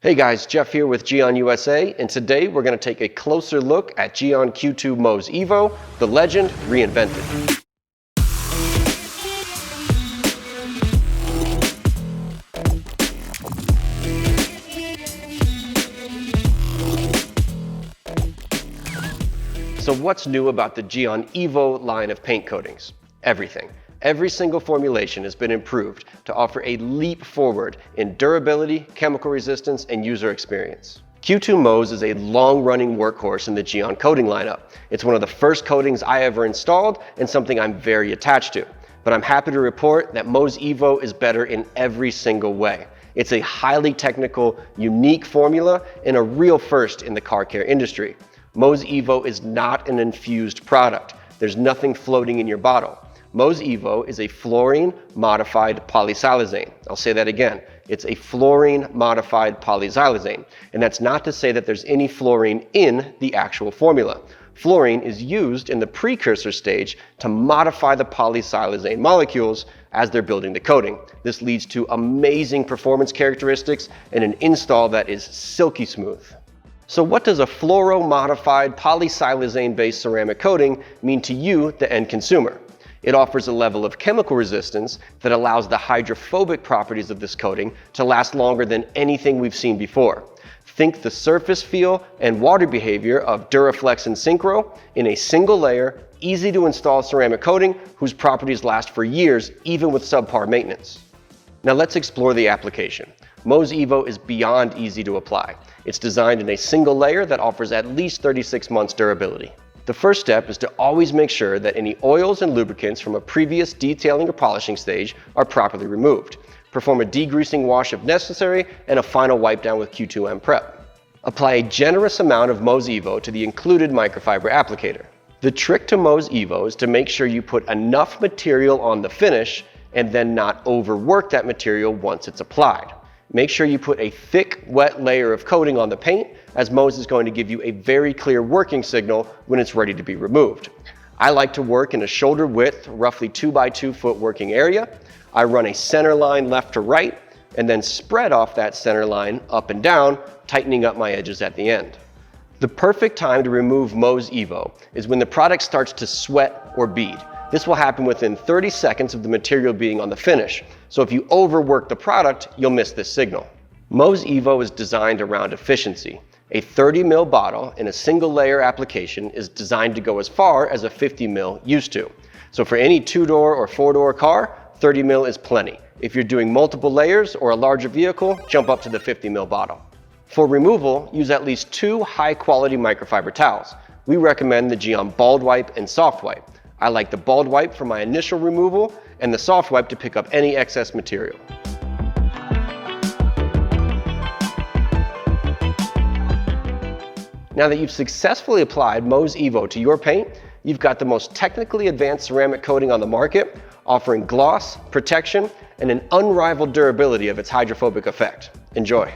Hey guys, Jeff here with GYEON USA, and today we're going to take a closer look at GYEON Q² Mohs EVO, the legend reinvented. So what's new about the GYEON EVO line of paint coatings? Everything. Every single formulation has been improved to offer a leap forward in durability, chemical resistance, and user experience. Q² Mohs is a long-running workhorse in the GYEON coating lineup. It's one of the first coatings I ever installed and something I'm very attached to. But I'm happy to report that Mohs EVO is better in every single way. It's a highly technical, unique formula and a real first in the car care industry. Mohs EVO is not an infused product. There's nothing floating in your bottle. Mohs EVO is a fluorine-modified polysilazane. I'll say that again. It's a fluorine-modified polysilazane. And that's not to say that there's any fluorine in the actual formula. Fluorine is used in the precursor stage to modify the polysilazane molecules as they're building the coating. This leads to amazing performance characteristics and an install that is silky smooth. So what does a fluoro-modified polysilazane-based ceramic coating mean to you, the end consumer? It offers a level of chemical resistance that allows the hydrophobic properties of this coating to last longer than anything we've seen before. Think the surface feel and water behavior of Duraflex and Synchro in a single layer, easy to install ceramic coating whose properties last for years even with subpar maintenance. Now let's explore the application. Mohs EVO is beyond easy to apply. It's designed in a single layer that offers at least 36 months durability. The first step is to always make sure that any oils and lubricants from a previous detailing or polishing stage are properly removed. Perform a degreasing wash if necessary and a final wipe down with Q2M prep. Apply a generous amount of Mohs EVO to the included microfiber applicator. The trick to Mohs EVO is to make sure you put enough material on the finish and then not overwork that material once it's applied. Make sure you put a thick, wet layer of coating on the paint, as Mohs is going to give you a very clear working signal when it's ready to be removed. I like to work in a shoulder width, roughly 2 by 2 foot working area. I run a center line left to right, and then spread off that center line up and down, tightening up my edges at the end. The perfect time to remove Mohs EVO is when the product starts to sweat or bead. This will happen within 30 seconds of the material being on the finish, so if you overwork the product, you'll miss this signal. Mohs EVO is designed around efficiency. A 30 ml bottle in a single layer application is designed to go as far as a 50 ml used to. So for any 2-door or 4-door car, 30 ml is plenty. If you're doing multiple layers or a larger vehicle, jump up to the 50 ml bottle. For removal, use at least 2 high-quality microfiber towels. We recommend the GYEON Bald Wipe and Soft Wipe. I like the Bald Wipe for my initial removal and the Soft Wipe to pick up any excess material. Now that you've successfully applied Mohs EVO to your paint, you've got the most technically advanced ceramic coating on the market, offering gloss, protection, and an unrivaled durability of its hydrophobic effect. Enjoy.